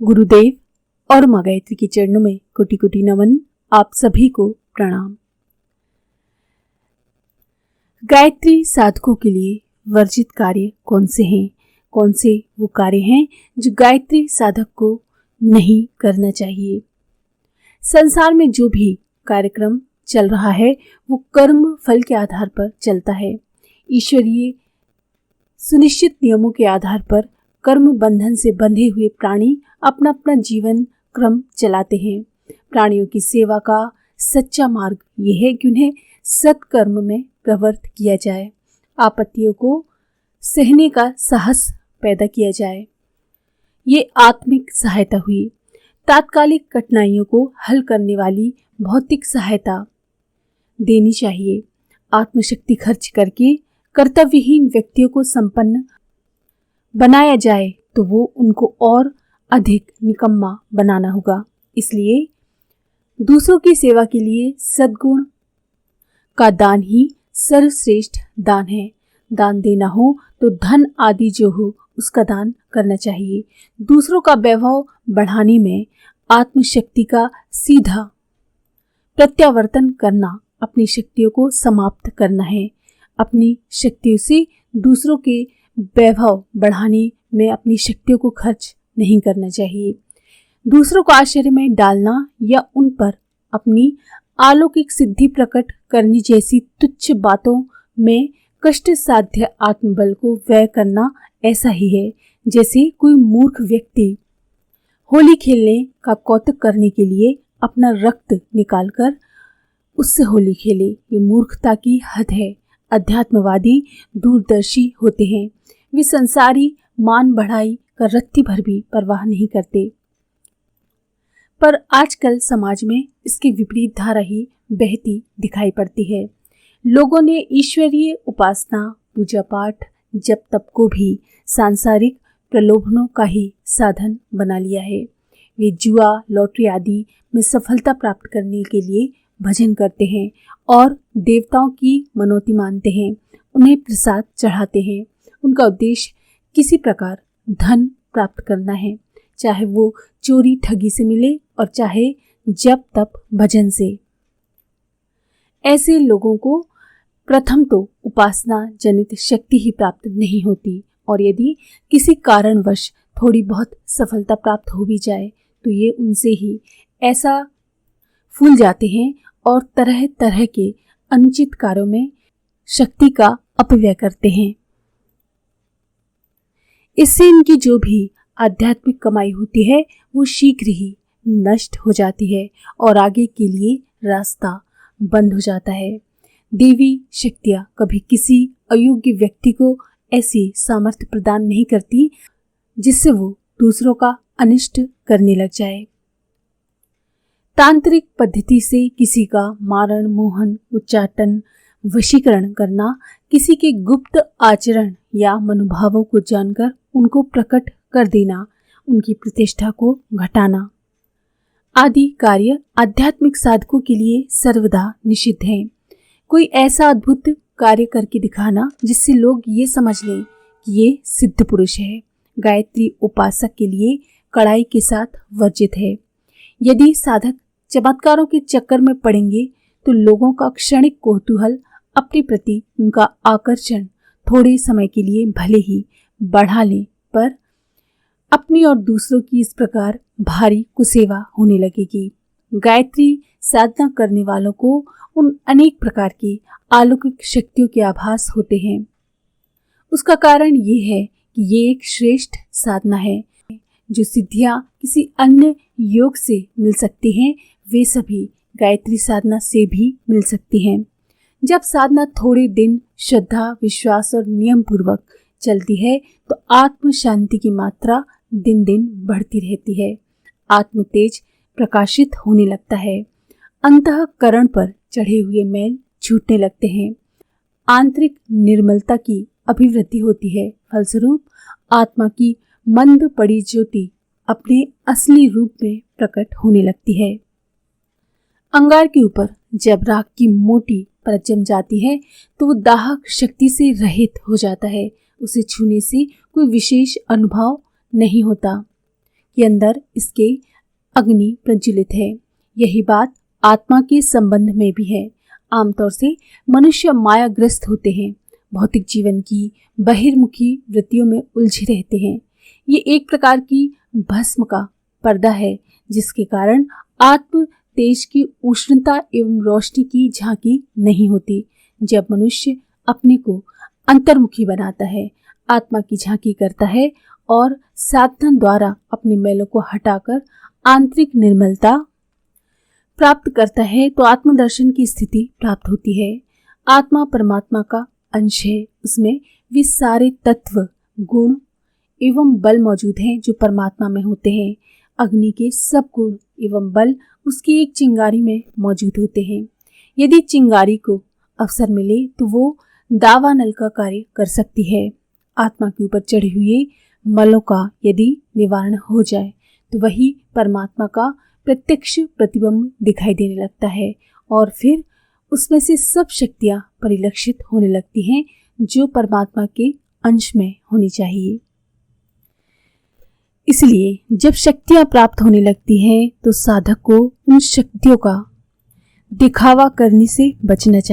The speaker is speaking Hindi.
गुरुदेव और माँ गायत्री के चरणों में कोटि कोटि नमन। आप सभी को प्रणाम। गायत्री साधकों के लिए वर्जित कार्य कौन से हैं? कौन से वो कार्य हैं जो गायत्री साधक को नहीं करना चाहिए? संसार में जो भी कार्यक्रम चल रहा है वो कर्म फल के आधार पर चलता है। ईश्वरीय सुनिश्चित नियमों के आधार पर कर्म बंधन से बंधे हुए प्राणी अपना अपना जीवन क्रम चलाते हैं। प्राणियों की सेवा का सच्चा मार्ग यह है कि उन्हें सत्कर्म में प्रवृत्त किया जाए, आपत्तियों को सहने का साहस पैदा किया जाए। ये आत्मिक सहायता हुई। तात्कालिक कठिनाइयों को हल करने वाली भौतिक सहायता देनी चाहिए। आत्मशक्ति खर्च करके कर्तव्यहीन व्यक्तियों को संपन्न बनाया जाए तो वो उनको और अधिक निकम्मा बनाना होगा। इसलिए दूसरों की सेवा के लिए सद्गुण का दान ही सर्वश्रेष्ठ दान है। दान देना हो तो धन आदि जो हो उसका दान करना चाहिए। दूसरों का वैभव बढ़ाने में आत्मशक्ति का सीधा प्रत्यावर्तन करना, अपनी शक्तियों को समाप्त करना है। अपनी शक्तियों से दूसरों के वैभव बढ़ाने में अपनी शक्तियों को खर्च नहीं करना चाहिए। दूसरों को आश्चर्य में डालना या उन पर अपनी अलौकिक सिद्धि प्रकट करने जैसी तुच्छ बातों में कष्ट साध्य आत्मबल को व्यय करना ऐसा ही है जैसे कोई मूर्ख व्यक्ति होली खेलने का कौतुक करने के लिए अपना रक्त निकालकर उससे होली खेले। ये मूर्खता की हद है। अध्यात्मवादी दूरदर्शी होते हैं। वे संसारी मान बढ़ाई का रत्ती भर भी परवाह नहीं करते। पर आजकल समाज में इसकी विपरीत धारा ही बहती दिखाई पड़ती है। लोगों ने ईश्वरीय उपासना, पूजा पाठ, जप तप को भी सांसारिक प्रलोभनों का ही साधन बना लिया है। वे जुआ, लॉटरी आदि में सफलता प्राप्त करने के लिए भजन करते हैं और देवताओं की मनौती मानते हैं, उन्हें प्रसाद चढ़ाते हैं। उनका उद्देश्य किसी प्रकार धन प्राप्त करना है, चाहे वो चोरी ठगी से मिले और चाहे जप तप भजन से। ऐसे लोगों को प्रथम तो उपासना जनित शक्ति ही प्राप्त नहीं होती, और यदि किसी कारणवश थोड़ी बहुत सफलता प्राप्त हो भी जाए तो ये उनसे ही ऐसा फूल जाते हैं और तरह तरह के अनुचित कार्यों में शक्ति का अपव्यय करते हैं। इससे इनकी जो भी आध्यात्मिक कमाई होती है वो शीघ्र ही नष्ट हो जाती है और आगे के लिए रास्ता बंद हो जाता है। देवी शक्तियां कभी किसी अयोग्य व्यक्ति को ऐसी सामर्थ्य प्रदान नहीं करती जिससे वो दूसरों का अनिष्ट करने लग जाए। तांत्रिक पद्धति से किसी का मारण, मोहन, उच्चाटन, वशीकरण करना, किसी के गुप्त आचरण या मनोभावों को जानकर उनको प्रकट कर देना, उनकी प्रतिष्ठा को घटाना आदि कार्य आध्यात्मिक साधकों के लिए सर्वदा निषिद्ध हैं। कोई ऐसा अद्भुत कार्य करके दिखाना जिससे लोग ये समझ लें कि ये सिद्ध पुरुष है, गायत्री उपासक के लिए कड़ाई के साथ वर्जित है। यदि साधक चमत्कारों के चक्कर में पड़ेंगे तो लोगों का क्षणिक कौतूहल, अपने प्रति उनका आकर्षण थोड़े समय के लिए भले ही बढ़ा लें, पर अपनी और दूसरों की इस प्रकार भारी कुसेवा होने लगेगी। गायत्री साधना करने वालों को उन अनेक प्रकार की अलौकिक शक्तियों के आभास होते हैं। उसका कारण ये है कि ये एक श्रेष्ठ साधना है। जो सिद्धियां किसी अन्य योग से मिल सकती हैं वे सभी गायत्री साधना से भी मिल सकती हैं। जब साधना थोड़े दिन श्रद्धा, विश्वास और नियम पूर्वक चलती है तो आत्म शांति की मात्रा दिन दिन बढ़ती रहती है। आत्म तेज प्रकाशित होने लगता है। अंतःकरण पर चढ़े हुए मैल छूटने लगते हैं। आंतरिक निर्मलता की अभिवृद्धि होती है। फलस्वरूप आत्मा की मंद पड़ी ज्योति अपने असली रूप में प्रकट होने लगती है। अंगार के ऊपर जब राख की मोटी परत जम जाती है तो वो दाहक शक्ति से रहित हो जाता है। उसे छूने से कोई विशेष अनुभव नहीं होता। कि अंदर इसके अग्नि प्रज्वलित है। यही बात आत्मा के संबंध में भी है। आमतौर से मनुष्य मायाग्रस्त होते हैं, भौतिक जीवन की बहिर्मुखी वृत्तियों में उलझे रहते हैं। ये एक प्रकार की भस्म का पर्दा है जिसके कारण आत्म तेज की उष्णता एवं रोशनी की झांकी नहीं होती। जब मनुष्य अपने को अंतर्मुखी बनाता है, आत्मा की झांकी करता है और साधन द्वारा अपने मैलों को हटाकर आंतरिक निर्मलता प्राप्त करता है तो आत्मदर्शन की स्थिति प्राप्त होती है। आत्मा परमात्मा का अंश है, उसमें वे सारे तत्व, गुण एवं बल मौजूद हैं जो परमात्मा में होते हैं। अग्नि के सब गुण एवं बल उसकी एक चिंगारी में मौजूद होते हैं। यदि चिंगारी को अवसर मिले तो वो दावानल का कार्य कर सकती है। आत्मा के ऊपर चढ़े हुए मलों का यदि निवारण हो जाए तो वही परमात्मा का प्रत्यक्ष प्रतिबिंब दिखाई देने लगता है और फिर उसमें से सब शक्तियां परिलक्षित होने लगती हैं जो परमात्मा के अंश में होनी चाहिए। इसलिए जब शक्तियां प्राप्त होने लगती हैं तो साधक को उन शक्तियों का दिखावा करने से बचना चाहिए।